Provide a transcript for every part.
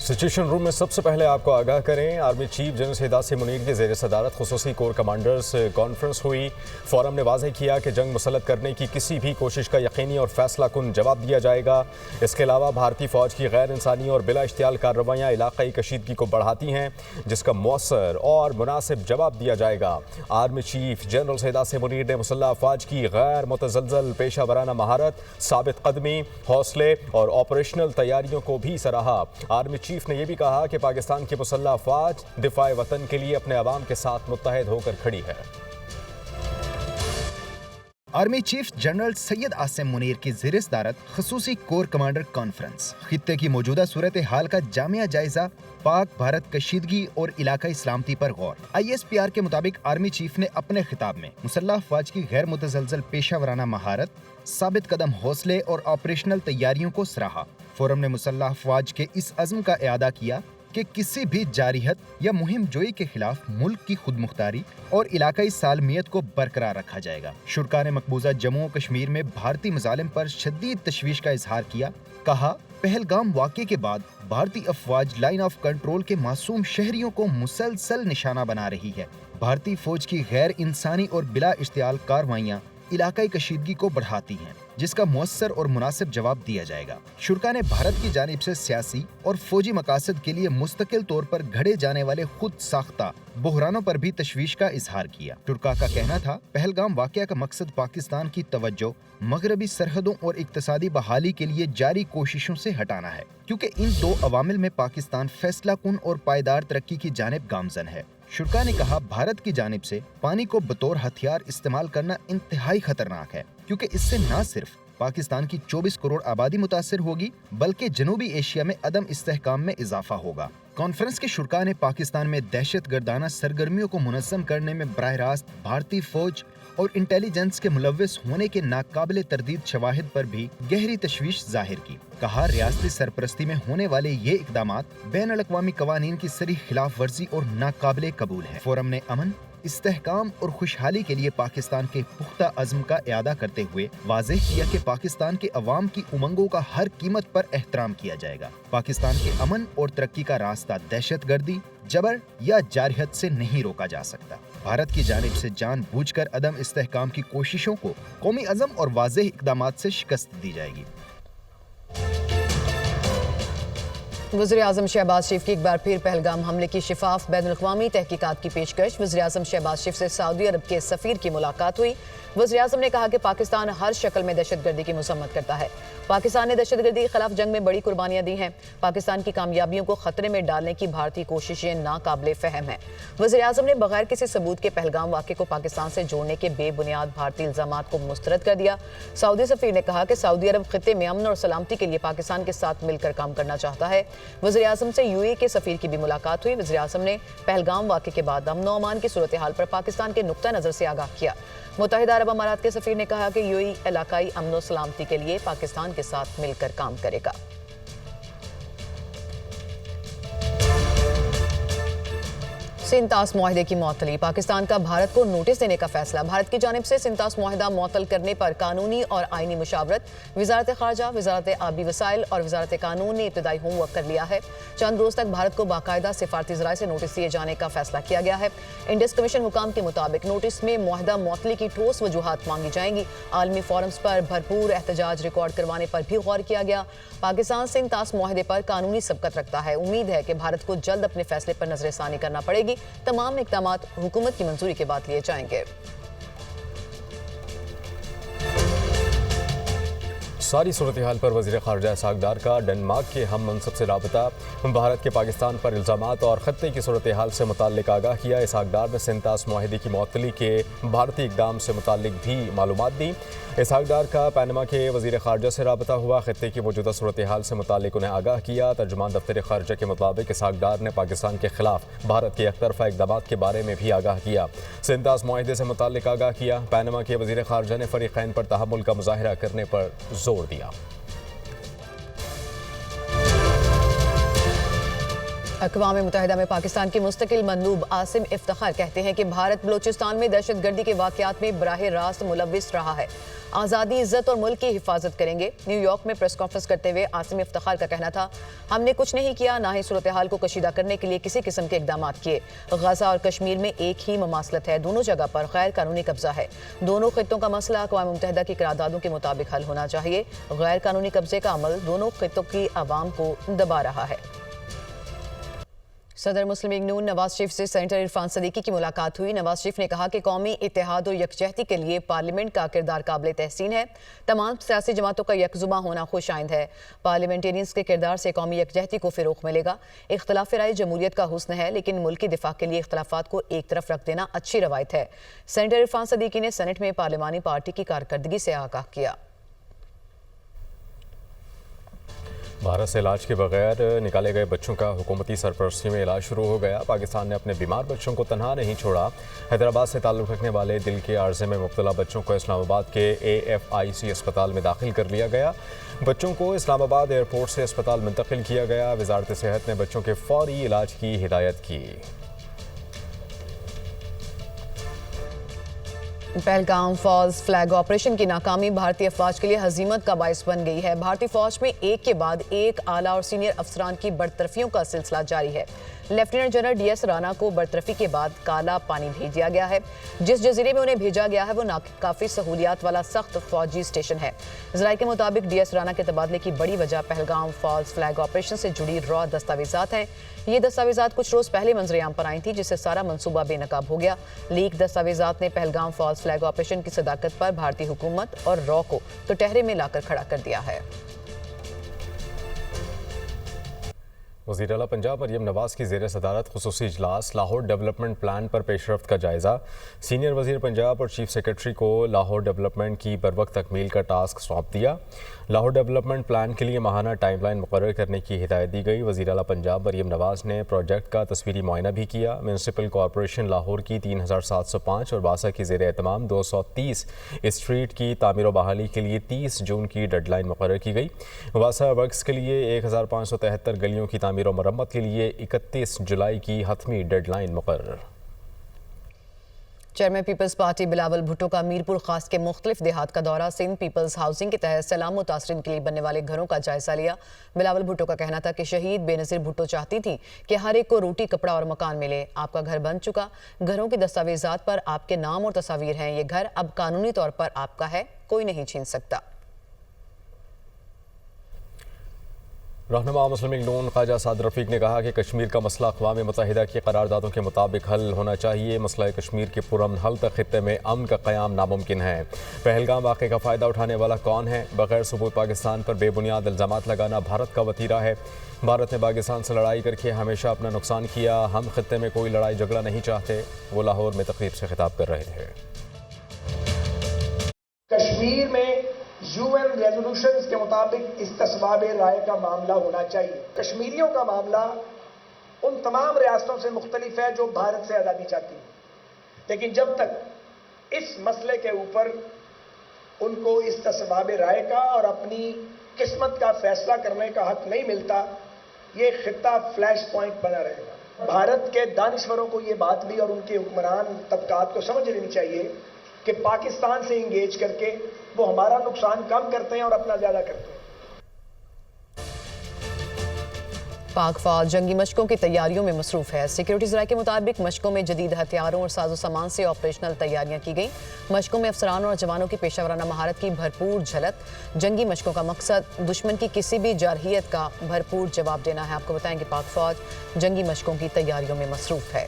Situation room में सबसे पहले आपको आगाह करें, army chief general Syed Asim Munir की ज़ेर सदारत खुसूसी कोर कमांडर्स कॉन्फ्रेंस हुई। फोरम ने वाज़ेह किया कि जंग मुसल्लत करने की किसी भी कोशिश का यकीनी और फैसला कुन जवाब दिया जाएगा। इसके अलावा भारतीय फ़ौज की गैर इंसानी और बिला इश्तियाल कार्रवाइयाँ इलाक़ाई कशीदगी को बढ़ाती हैं, जिसका मौसर और मुनासिब जवाब दिया जाएगा। Army chief general Syed Asim Munir ने मुसल्लह अफ़वाज की गैर मुतज़लज़ल पेशा वराना महारत, साबित कदमी, हौसले और ऑपरेशनल तैयारियों को भी सराहा। आर्मी चीफ ने यह भी कहा कि पाकिस्तान की मुसल्लह अफ़वाज दिफ़ाए वतन के लिए अपने अवाम के साथ मुत्तहिद होकर खड़ी है। Army chief general Syed Asim Munir की ज़ेर सदारत खसूसी कोर कमांडर कॉन्फ्रेंस, खित्ते की मौजूदा सूरत हाल का जामिया जायजा, पाक भारत कशीदगी और इलाकाई सलामती पर गौर। ISPR के मुताबिक आर्मी चीफ ने अपने खिताब में मुसल्लह अफ़वाज की गैर मुतज़लज़ल पेशा वराना महारत, साबित कदम हौसले और ऑपरेशनल तैयारियों को सराहा। फोरम ने मुसल्लह अफ़वाज के इस अज़्म का इआदा किया कि किसी भी जारिहत या मुहिम जोई के खिलाफ मुल्क की खुद मुख्तारी और इलाकाई सालमियत को बरकरार रखा जाएगा। शुरका ने मकबूजा जम्मू और कश्मीर में भारतीय मज़ालिम पर शदीद तशवीश का इजहार किया। कहा, पहलगाम वाक़े के बाद भारतीय अफ़वाज लाइन ऑफ कंट्रोल के मासूम शहरियों को मुसलसल निशाना बना रही है। भारतीय फौज की गैर इंसानी और बिला इश्तियाल कार्रवाइयाँ इलाकाई कशीदगी को बढ़ाती हैं, जिसका मुअस्सर और मुनासिब जवाब दिया जाएगा। शुरका ने भारत की जानिब से सियासी और फौजी मकासद के लिए मुस्तकिल तौर पर घड़े जाने वाले खुद साख्ता बहरानों पर भी तशवीश का इजहार किया। शुरका का कहना था, पहलगाम वाक़या का मकसद पाकिस्तान की तवज्जो मगरबी सरहदों और इक्तसादी बहाली के लिए जारी कोशिशों से हटाना है, क्योंकि इन दो अवामिल में पाकिस्तान फैसला कुन और पायदार तरक्की की जानिब गामजन है। शुरका ने कहा, भारत की जानिब से पानी को बतौर हथियार इस्तेमाल करना इंतहाई खतरनाक है, क्योंकि इससे न सिर्फ पाकिस्तान की 24 करोड़ आबादी मुतासिर होगी, बल्कि जनूबी एशिया में अदम इस्तेहकाम में इजाफा होगा। कॉन्फ्रेंस के शुरका ने पाकिस्तान में दहशत गर्दाना सरगर्मियों को मुनज़्ज़म करने में बराह रास्त भारतीय फौज और इंटेलिजेंस के मुलव्विस होने के नाकाबिले तरदीद शवाहिद पर भी गहरी तशवीश जाहिर की। कहा, रियासती सरपरस्ती में होने वाले ये इकदामात बैनुल-अक़वामी कवानीन की सरी खिलाफ वर्जी और नाकाबिले कबूल है। फोरम ने अमन, इस्तेहकाम और खुशहाली के लिए पाकिस्तान के पुख्ता अज़्म का इआदा करते हुए वाज़ेह किया कि पाकिस्तान के अवाम की उमंगों का हर कीमत पर एहतराम किया जाएगा। पाकिस्तान के अमन और तरक्की का रास्ता दहशतगर्दी, जबर या जारहत से नहीं रोका जा सकता। भारत की जानिब से जानबूझकर अदम इस्तेहकाम की कोशिशों को कौमी अज़म और वाज़ेह इक़दामात से शिकस्त दी जाएगी। वज़ीर-ए-आज़म शहबाज शरीफ की एक बार फिर पहलगाम हमले की शिफाफ बैनुल-अक़वामी तहकीकात की पेशकश। वज़ीर-ए-आज़म शहबाज शरीफ से सऊदी अरब के सफ़ीर की मुलाकात हुई। वज़ीर-ए-आज़म ने कहा कि पाकिस्तान हर शक्ल में दहशतगर्दी की मज़म्मत करता है। पाकिस्तान ने दहशतगर्दी के खिलाफ जंग में बड़ी कुर्बानियां दी हैं। पाकिस्तान की कामयाबियों को खतरे में डालने की भारतीय कोशिशें नाकाबिले फ़हम हैं। वज़ीर-ए-आज़म ने बगैर किसी सबूत के पहलगाम वाक़े को पाकिस्तान से जोड़ने के बेबुनियाद भारतीय इल्ज़ामात को मुस्तरद कर दिया। सऊदी सफ़ीर ने कहा कि सऊदी अरब खित्ते में अमन और सलामती के लिए पाकिस्तान के साथ मिलकर काम करना चाहता है। वज़ीर-ए-आज़म से UAE के सफ़ीर की भी मुलाकात हुई। वज़ीर-ए-आज़म ने पहलगाम वाक़े के बाद अमन और अमान की सूरत हाल पर पाकिस्तान के नुक्ता नज़र से आगाह किया। मुत्तहिदा अरब अमारात के सफ़ीर ने कहा कि UAE इलाकाई अमन और सलामती के लिए पाकिस्तान के साथ मिलकर काम करेगा। सिंतास मुआहदे की मुअत्तली, पाकिस्तान का भारत को नोटिस देने का फैसला। भारत की जानिब से सिंतास मुआहदा मुअत्तल करने पर कानूनी और आईनी मुशावरत वज़ारत ख़ारजा, वज़ारत आबी वसाइल और वज़ारत कानून ने इब्तदाई होमवर्क कर लिया है। चंद रोज़ तक भारत को बाकायदा सिफारती ज़राए से नोटिस दिए जाने का फैसला किया गया है। इंडस कमीशन हुकाम के मुताबिक नोटिस में मुआहदा मुअत्तली की ठोस वजूहात मांगी जाएंगी। आलमी फोरम्स पर भरपूर एहतजाज रिकॉर्ड करवाने पर भी गौर किया गया। पाकिस्तान सिंतास मुआहदे पर कानूनी सबकत रखता है। उम्मीद है कि भारत को जल्द अपने फैसले पर नजरसानी करना पड़ेगी। तमाम इक़दामात हुकूमत की मंजूरी के बाद लिए जाएंगे। सारी सूरत हाल पर वज़ीर ख़ारजा इसहाक़ डार का डेनमार्क के हम मनसब से राबता। भारत के पाकिस्तान पर इल्ज़ामात और ख़त्ते की सूरत हाल से मुताल्लिक़ आगाह किया। इसहाक़ डार ने सिंतास मुआहदे की मुअत्तली के भारतीय इक़दाम से मुताल्लिक़ भी मालूमात दी। इसहाक़ डार का पैनमा के वज़ीर ख़ारजा से राबता हुआ, ख़त्ते की मौजूदा सूरत हाल से मुताल्लिक़ उन्हें आगाह किया। तर्जुमान दफ्तर ख़ारजा के मुताबिक इसहाक़ डार ने पाकिस्तान के खिलाफ भारत के एकतरफ़ा इक़दामात के बारे में भी आगाह किया। सिंतास मुआहदे से मुताल्लिक़ आगाह किया। पैनमा के वज़ीर ख़ारजा ने फ़रीक़ैन पर तहम्मुल का मुज़ाहिरा करने पर जोर दिया। अक़वाम मुत्तहिदा में पाकिस्तान के मुस्तकिल मंदूब आसिम इफ्तिखार कहते हैं कि भारत बलूचिस्तान में दहशतगर्दी के वाक़यात में बराह रास्त मुलव्विस रहा है। आज़ादी, इज्जत और मुल्क की हिफाजत करेंगे। न्यूयॉर्क में प्रेस कॉन्फ्रेंस करते हुए आसिम इफ्तिखार का कहना था, हमने कुछ नहीं किया, ना ही सूरत हाल को कशीदा करने के लिए किसी किस्म के इकदाम किए। गजा और कश्मीर में एक ही ममासलत है, दोनों जगह पर गैर कानूनी कब्जा है। दोनों खित्तों का मसला अक़वाम मुत्तहिदा की करारदादों के मुताबिक हल होना चाहिए। गैर कानूनी कब्जे का अमल दोनों खित्तों की आवाम को दबा रहा है। सदर मुस्लिम लीग नून नवाज शरीफ से सेनेटर इरफान सदीकी की मुलाकात हुई। नवाज शरीफ ने कहा कि कौमी इत्तेहाद और यकजहती के लिए पार्लियामेंट का किरदार काबिल तहसीन है। तमाम सियासी जमातों का यकजुमा होना खुशाइंद है। पार्लियामेंटेरियंस के किरदार से कौमी यकजहती को फ़रोग़ मिलेगा। इख्तलाफ राय जमहूरियत का हुस्न है, लेकिन मुल्क की दिफा के लिए इख्तलाफात को एक तरफ रख देना अच्छी रवायत है। सेनेटर इरफान सदीकी ने सेनेट में पार्लिमानी पार्टी की कारकर्दगी से आगाह किया। भारत से इलाज के बगैर निकाले गए बच्चों का हुकूमती सरपरस्ती में इलाज शुरू हो गया। पाकिस्तान ने अपने बीमार बच्चों को तनहा नहीं छोड़ा। हैदराबाद से ताल्लुक़ रखने वाले दिल के आर्जे में मुब्तला बच्चों को इस्लामाबाद के AFIC अस्पताल में दाखिल कर लिया गया। बच्चों को इस्लामाबाद एयरपोर्ट से अस्पताल मुंतकिल किया गया। वजारत सेहत ने बच्चों के फौरी इलाज की हिदायत की। पहलगाम फॉल्स फ्लैग ऑपरेशन की नाकामी भारतीय अफवाज के लिए हजीमत का बायस बन गई है। भारतीय फौज में एक के बाद एक आला और सीनियर अफसरान की बरतरफियों का सिलसिला जारी है। लेफ्टिनेंट जनरल DS राणा को बरतरफी के बाद काला पानी भेज दिया गया है। जिस जजीरे में उन्हें भेजा गया है वो काफ़ी सहूलियात वाला सख्त फौजी स्टेशन है। ज़राए के मुताबिक DS राणा के तबादले की बड़ी वजह पहलगाम फॉल्स फ्लैग ऑपरेशन से जुड़ी रॉ दस्तावेजात हैं। ये दस्तावेजात कुछ रोज़ पहले मंजरेआम पर आई थी, जिससे सारा मंसूबा बेनकाब हो गया। लीक दस्तावेजात ने पहलगाम फॉल्स फ्लैग ऑपरेशन की सदाकत पर भारतीय हुकूमत और रॉ को तो टहरे में लाकर खड़ा कर दिया है। वज़ीर आला पंजाब मरियम नवाज की ज़ेर सदारत खुसूसी इजलास। लाहौर डेवलपमेंट प्लान पर पेशरफ्त का जायज़ा। सीनियर वज़ीर पंजाब और चीफ सेक्रेटरी को लाहौर डेवलपमेंट की बरवक्त तकमील का टास्क सौंप दिया। लाहौर डेवलपमेंट प्लान के लिए माहाना टाइमलाइन मुकर्रर करने की हिदायत दी गई। वज़ीर आला पंजाब मरियम नवाज ने प्रोजेक्ट का तस्वीरी मुआयना भी किया। म्यूनसिपल कॉरपोरेशन लाहौर की 3705 और बासा की ज़ेर एहतमाम 230 स्ट्रीट की तामीर व बहाली के लिए 30 जून की डेडलाइन मुकर्रर की गई। बासा वर्क्स के लिए 1573 गलियों की तामीर और मरम्मत के लिए 31 जुलाई की हतमी डेडलाइन मुकर्रर। Chairman peoples party Bilawal Bhutto का मीरपुर खास के मुख्तलिफ देहात का दौरा। सिंध पीपल्स हाउसिंग के तहत सैलाब मुतासरीन के लिए बनने वाले घरों का जायजा लिया। बिलावल भुट्टो का कहना था कि शहीद बेनज़ीर भुट्टो चाहती थी कि हर एक को रोटी, कपड़ा और मकान मिले। आपका घर बन चुका, घरों के दस्तावेजात पर आपके नाम और तस्वीर हैं। ये घर अब कानूनी तौर पर आपका है, कोई नहीं छीन सकता। रहनुमा मुस्लिम लीग नून ख्वाजा साद रफ़ीक ने कहा कि कश्मीर का मसला अक़वाम मुत्तहिदा की करारदादों के मुताबिक हल होना चाहिए। मसला कश्मीर के पुरअमन हल तक खित्ते में अमन का क़याम नामुमकिन है। पहलगाम वाक़े का फ़ायदा उठाने वाला कौन है? बग़ैर सबूत पाकिस्तान पर बेबुनियाद इल्ज़ामात लगाना भारत का वतीरा है। भारत ने पाकिस्तान से लड़ाई करके हमेशा अपना नुकसान किया। हम खित्ते में कोई लड़ाई झगड़ा नहीं चाहते। वो लाहौर में तकरीब से खिताब कर रहे थे। कश्मीर में UN रेजोल्यूशंस के मुताबिक इस्तिस्बाब राय का मामला होना चाहिए। कश्मीरियों का मामला उन तमाम रियासतों से मुख्तलिफ है जो भारत से आज़ादी चाहती हैं, लेकिन जब तक इस मसले के ऊपर उनको इस्तिस्बाब राय का और अपनी किस्मत का फैसला करने का हक नहीं मिलता, ये खित्ता फ्लैश पॉइंट बना रहेगा। भारत के दानिश्वरों को ये बात भी और उनके हुक्मरान तबकात को समझ लेनी चाहिए कि पाकिस्तान से इंगेज करके वो हमारा नुकसान कम करते हैं और अपना ज्यादा करते हैं। पाक फौज जंगी मशकों की तैयारियों में मसरूफ है। सिक्योरिटी ज़राए के मुताबिक मशकों में जदीद हथियारों और साजो सामान से ऑपरेशनल तैयारियां की गई। मशकों में अफसरान और जवानों की पेशावराना महारत की भरपूर झलक। जंगी मशकों का मकसद दुश्मन की किसी भी जारहियत का भरपूर जवाब देना है। आपको बताएं कि पाक फौज जंगी मशकों की तैयारियों में मसरूफ है।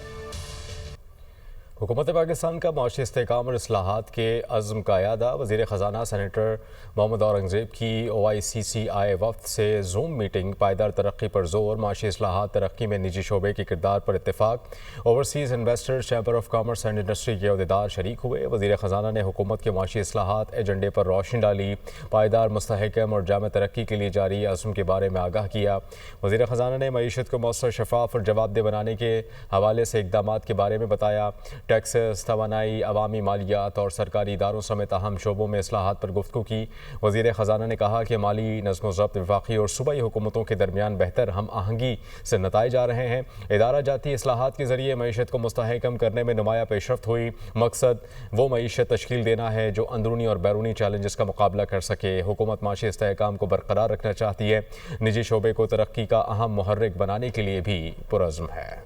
हुकूमत पाकिस्तान का माशी इस्तेहकाम और इस्लाहात के अज़्म का यादा। वज़ीर ख़जाना सेनेटर मोहम्मद औरंगज़ेब की OICCI वफ़द से जूम मीटिंग। पायदार तरक्की पर जोर। माशी इस्लाहात तरक्की में निजी शोबे के किरदार पर इत्तेफाक। Overseas investors, chamber of commerce and industry के अहदेदार शरीक हुए। वज़ीर ख़जाना ने हुकूमत के माशी इस्लाहात एजेंडे पर रोशनी डाली। पायदार, मुस्तहकम और जामे तरक्की के लिए जारी अज़्म के बारे में आगाह किया। वज़ीर ख़जाना ने मईशत को मौसर, शफाफ और जवाबदेह बनाने के हवाले से इक़दामात के बारे में बताया। टैक्सेस, तवानाई, अवामी मालियात और सरकारी इदारों समेत अहम शोबों में इस्लाहात पर गुफ्तगू की। वज़ीर ख़जाना ने कहा कि माली नज़्म ज़ब्त वफाकी और सूबाई हुकूमतों के दरमियान बेहतर हम आहंगी से नताए जा रहे हैं। इदारा जाती इस्लाहात के ज़रिए मईशत को मुस्तहकम करने में नुमाया पेशरफ्त हुई। मकसद वो मईशत तश्कील देना है जो अंदरूनी और बैरूनी चैलेंजेस का मुकाबला कर सके। हुकूमत माशी इस्तेहकाम को बरकरार रखना चाहती है। निजी शोबे को तरक्की का अहम मुहर्रिक बनाने के लिए भी पुरज़्म है।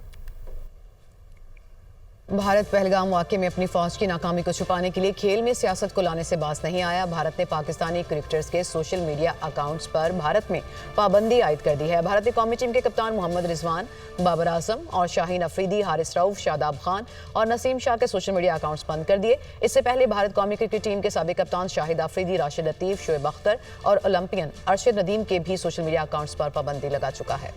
भारत पहलगाम वाक़े में अपनी फौज की नाकामी को छुपाने के लिए खेल में सियासत को लाने से बाज नहीं आया। भारत ने पाकिस्तानी क्रिकेटर्स के सोशल मीडिया अकाउंट्स पर भारत में पाबंदी आयद कर दी है। भारत ने कौमी टीम के कप्तान मोहम्मद रिजवान, बाबर आजम और शाहीन अफरीदी, हारिस रऊफ, शादाब खान और नसीम शाह के सोशल मीडिया अकाउंट्स बंद कर दिए। इससे पहले भारत कौमी क्रिकेट टीम के साबिक कप्तान शाहिद अफरीदी, राशिद लतीफ, शोएब अख्तर और ओलंपियन अरशद नदीम के भी सोशल मीडिया अकाउंट्स पर पाबंदी लगा चुका है।